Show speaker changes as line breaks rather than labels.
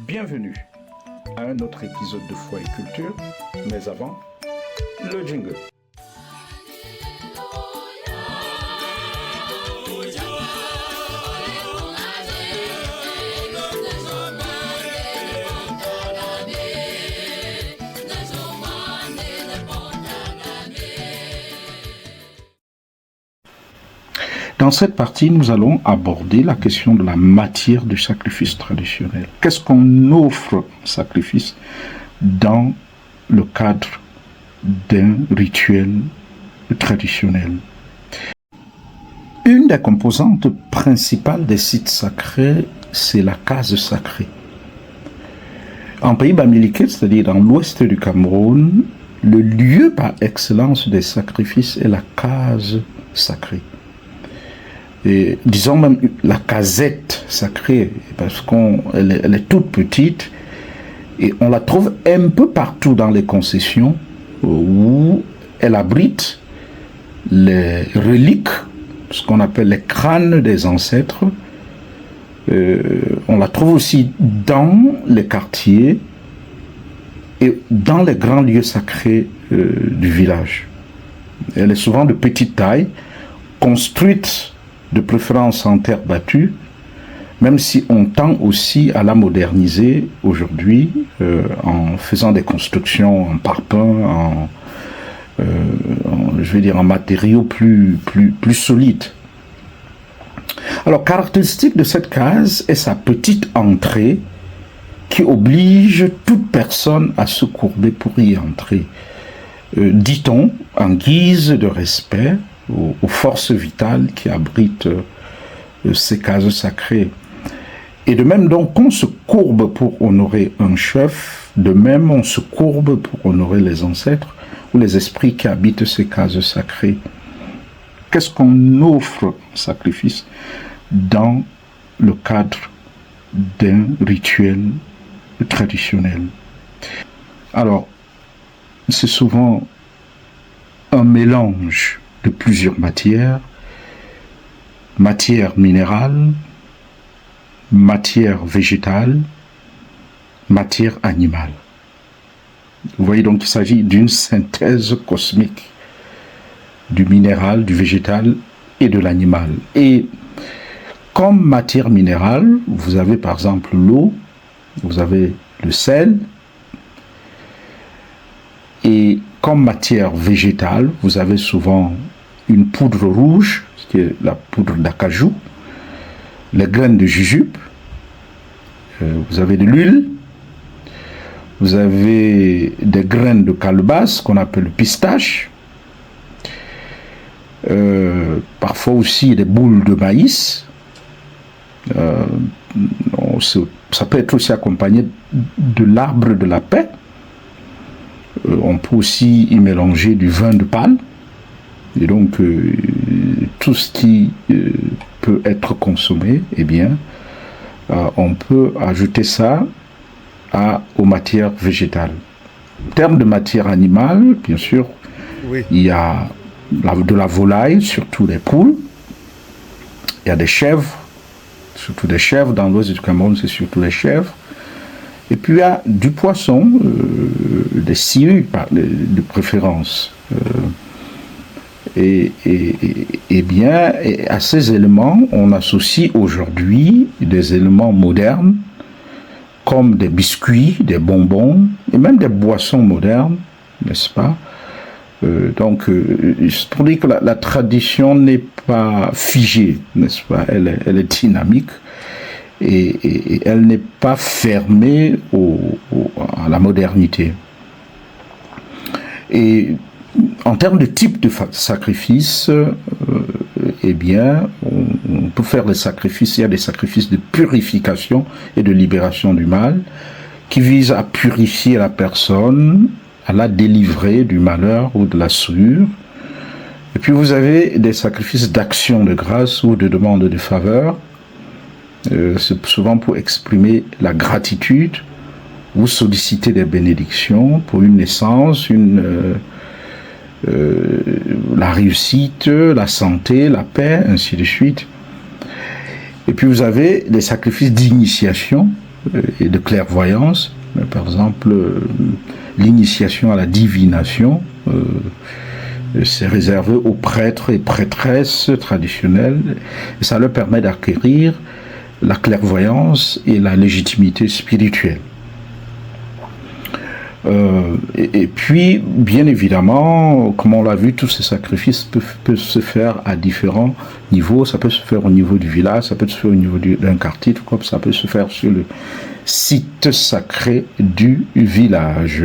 Bienvenue à un autre épisode de Foi et Culture, mais avant, le jingle. Dans cette partie, nous allons aborder la question de la matière du sacrifice traditionnel. Qu'est-ce qu'on offre en sacrifice dans le cadre d'un rituel traditionnel? Une des composantes principales des sites sacrés, c'est la case sacrée. En pays bamileke, c'est-à-dire dans l'ouest du Cameroun, le lieu par excellence des sacrifices est la case sacrée. Et disons même la casette sacrée, parce qu'elle est toute petite et on la trouve un peu partout dans les concessions où elle abrite les reliques, ce qu'on appelle les crânes des ancêtres. On la trouve aussi dans les quartiers et dans les grands lieux sacrés du village. Elle est souvent de petite taille, construite de préférence en terre battue, même si on tend aussi à la moderniser aujourd'hui en faisant des constructions en parpaing, en matériaux plus solides. Alors, caractéristique de cette case est sa petite entrée qui oblige toute personne à se courber pour y entrer. Dit-on, en guise de respect aux forces vitales qui abritent ces cases sacrées. Et de même donc qu'on se courbe pour honorer un chef, de même on se courbe pour honorer les ancêtres ou les esprits qui habitent ces cases sacrées. Qu'est-ce qu'on offre en sacrifice dans le cadre d'un rituel traditionnel? Alors, c'est souvent un mélange de plusieurs matières, matière minérale, matière végétale, matière animale. Vous voyez donc qu'il s'agit d'une synthèse cosmique du minéral, du végétal et de l'animal. Et comme matière minérale, vous avez par exemple l'eau, vous avez le sel, et comme matière végétale, vous avez souvent une poudre rouge, qui est la poudre d'acajou, les graines de jujube, vous avez de l'huile, vous avez des graines de calebasse qu'on appelle pistache, parfois aussi des boules de maïs. Ça peut être aussi accompagné de l'arbre de la paix. On peut aussi y mélanger du vin de palme. Et donc, tout ce qui peut être consommé, eh bien, on peut ajouter ça aux matières végétales. En termes de matière animale, bien sûr, oui, il y a de la volaille, surtout les poules. Il y a des chèvres, surtout des chèvres. Dans l'ouest du Cameroun, c'est surtout les chèvres. Et puis il y a du poisson, des scieries de préférence. Et bien, à ces éléments, on associe aujourd'hui des éléments modernes, comme des biscuits, des bonbons, et même des boissons modernes, n'est-ce pas? Donc, c'est pour dire que la tradition n'est pas figée, n'est-ce pas? Elle est dynamique. Et elle n'est pas fermée à la modernité. Et en termes de type de sacrifice, eh bien, on peut faire des sacrifices. Il y a des sacrifices de purification et de libération du mal qui visent à purifier la personne, à la délivrer du malheur ou de la souillure. Et puis vous avez des sacrifices d'action de grâce ou de demande de faveur. C'est souvent pour exprimer la gratitude ou solliciter des bénédictions pour une naissance, la réussite, la santé, la paix, ainsi de suite. Et puis vous avez des sacrifices d'initiation et de clairvoyance. Par exemple, l'initiation à la divination, c'est réservé aux prêtres et prêtresses traditionnels, et ça leur permet d'acquérir la clairvoyance et la légitimité spirituelle. Et puis, bien évidemment, comme on l'a vu, tous ces sacrifices peuvent se faire à différents niveaux. Ça peut se faire au niveau du village, ça peut se faire au niveau d'un quartier, tout comme ça peut se faire sur le site sacré du village.